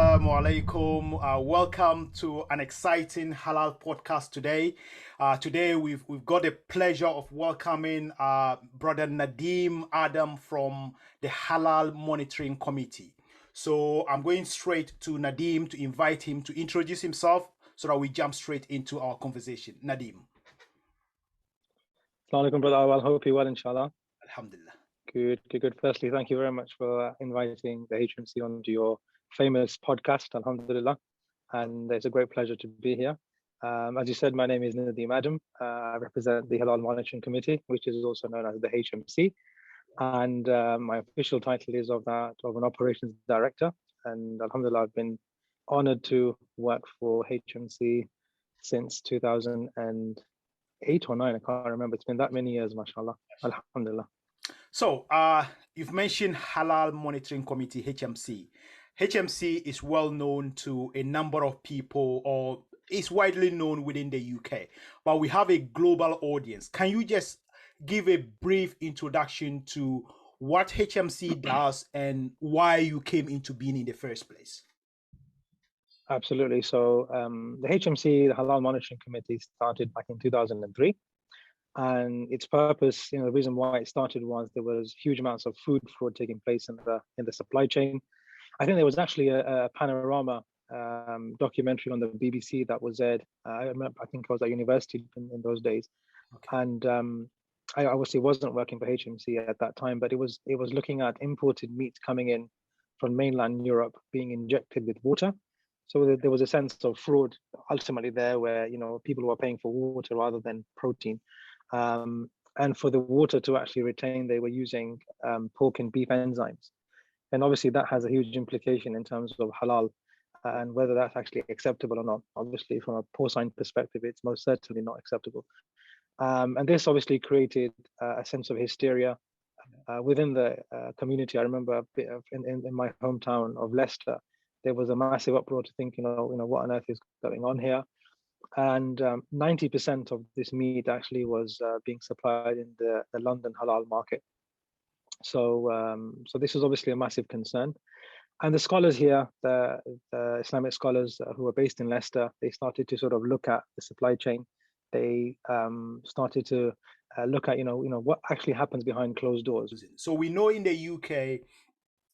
Assalamu alaikum. Welcome to an exciting Halal podcast today. Today we've got the pleasure of welcoming Brother Nadeem Adam from the Halal Monitoring Committee. So I'm going straight to Nadeem to invite him to introduce himself so that we jump straight into our conversation. Nadeem. Assalamu alaikum, brother. I hope you're well, inshallah. Alhamdulillah. Good. Firstly, thank you very much for inviting the HMC onto your famous podcast, alhamdulillah. And it's a great pleasure to be here. As you said, my name is Nadeem Adam. I represent the Halal Monitoring Committee, which is also known as the HMC. And my official title is of an operations director. And alhamdulillah, I've been honored to work for HMC since 2008 or 9. I can't remember. It's been that many years, mashallah. Alhamdulillah. So you've mentioned Halal Monitoring Committee, HMC. HMC is well known to a number of people, or is widely known within the UK, but we have a global audience. Can you just give a brief introduction to what HMC does and why you came into being in the first place? Absolutely. So the HMC, the Halal Monitoring Committee, started back in 2003. And its purpose, the reason why it started was there was huge amounts of food fraud taking place in the supply chain. I think there was actually a panorama documentary on the BBC that was aired. I think I was at university in those days, okay. And I obviously wasn't working for HMC at that time, but it was looking at imported meat coming in from mainland Europe being injected with water. So there was a sense of fraud ultimately there, where people were paying for water rather than protein. And for the water to actually retain, they were using pork and beef enzymes. And obviously that has a huge implication in terms of halal and whether that's actually acceptable or not. Obviously, from a porcine perspective, it's most certainly not acceptable. And this obviously created a sense of hysteria within the community. I remember in my hometown of Leicester, there was a massive uproar to think, what on earth is going on here? And 90% of this meat actually was being supplied in the London halal market. So this is obviously a massive concern. And the scholars here, the Islamic scholars who are based in Leicester, they started to sort of look at the supply chain. They started to look at, what actually happens behind closed doors. So we know in the UK,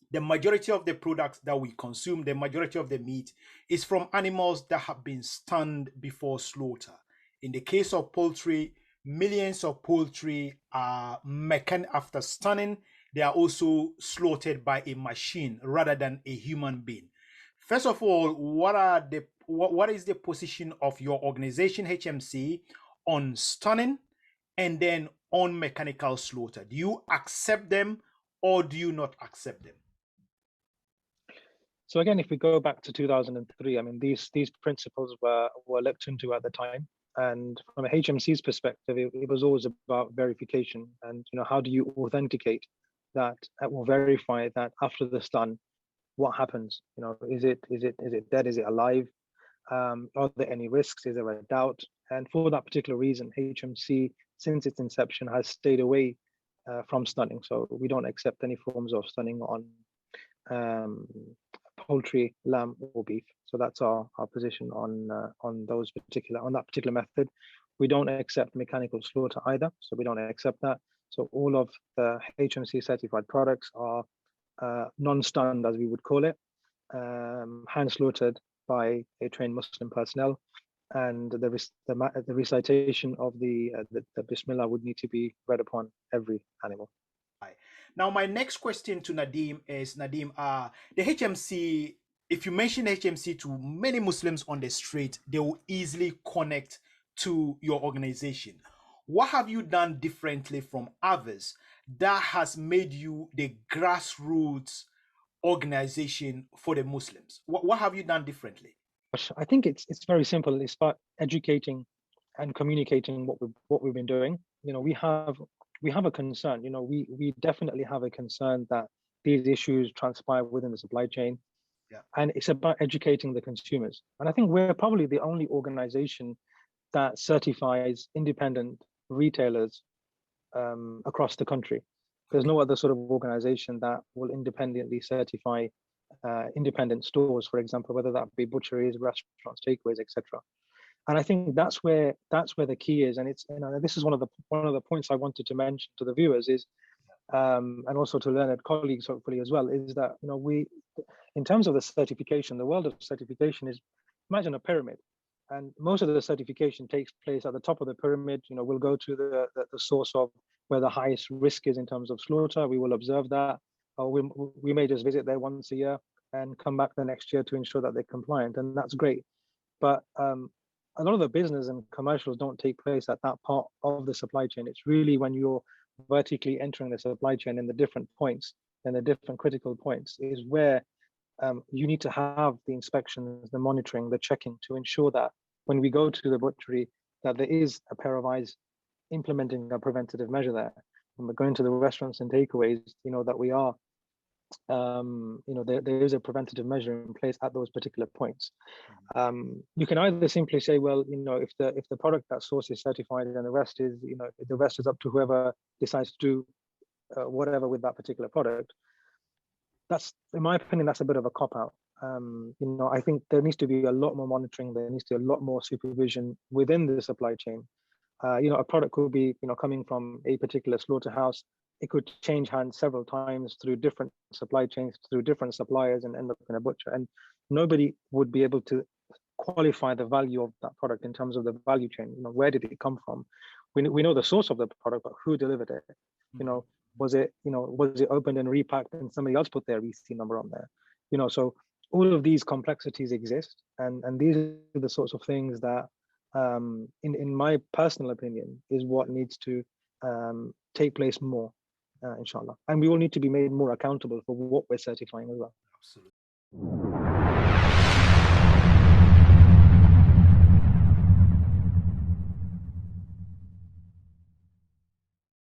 the majority of the products that we consume, the majority of the meat is from animals that have been stunned before slaughter. In the case of poultry, millions of poultry are after stunning. They are also slaughtered by a machine rather than a human being. First of all, what is the position of your organization, HMC, on stunning and then on mechanical slaughter? Do you accept them or do you not accept them? So again, if we go back to 2003, I mean, these principles were looked into at the time. And from a HMC's perspective, it was always about verification. And how do you authenticate that will verify that after the stun, what happens? Is it dead? Is it alive? Are there any risks? Is there a doubt? And for that particular reason, HMC, since its inception, has stayed away from stunning. So we don't accept any forms of stunning on poultry, lamb, or beef. So that's our position on that particular method. We don't accept mechanical slaughter either. So we don't accept that. So all of the HMC certified products are non-stunned, as we would call it, hand slaughtered by a trained Muslim personnel, and the recitation of the Bismillah would need to be read upon every animal. Now, my next question to Nadeem is, the HMC, if you mention HMC to many Muslims on the street, they will easily connect to your organization. What have you done differently from others that has made you the grassroots organization for the Muslims? What have you done differently? I think it's very simple. It's about educating and communicating what we've been doing. We have a concern. We definitely have a concern that these issues transpire within the supply chain. Yeah. And it's about educating the consumers. And I think we're probably the only organization that certifies independent retailers across the country. There's no other sort of organization that will independently certify independent stores, for example, whether that be butcheries, restaurants, takeaways, etc. And I think that's where the key is. And it's, this is one of the points I wanted to mention to the viewers is, and also to learned colleagues hopefully as well, is that we, in terms of the certification, the world of certification is, imagine a pyramid, and most of the certification takes place at the top of the pyramid. We'll go to the source of where the highest risk is in terms of slaughter. We will observe that, or we may just visit there once a year and come back the next year to ensure that they're compliant, and that's great. But a lot of the business and commercials don't take place at that part of the supply chain. It's really when you're vertically entering the supply chain in the different points and the different critical points is where you need to have the inspections, the monitoring, the checking to ensure that when we go to the butchery, that there is a pair of eyes implementing a preventative measure there. When we're going to the restaurants and takeaways, that we are, there is a preventative measure in place at those particular points. You can either simply say, well, if the product that source is certified and the rest is, the rest is up to whoever decides to do whatever with that particular product. That's, in my opinion, that's a bit of a cop-out. I think there needs to be a lot more monitoring. There needs to be a lot more supervision within the supply chain. A product could be, coming from a particular slaughterhouse. It could change hands several times through different supply chains, through different suppliers, and end up in a butcher. And nobody would be able to qualify the value of that product in terms of the value chain. Where did it come from? We know the source of the product, but who delivered it? Was it opened and repacked and somebody else put their receipt number on there? So all of these complexities exist, and these are the sorts of things that, in my personal opinion, is what needs to take place more, inshallah. And we all need to be made more accountable for what we're certifying as well. Absolutely.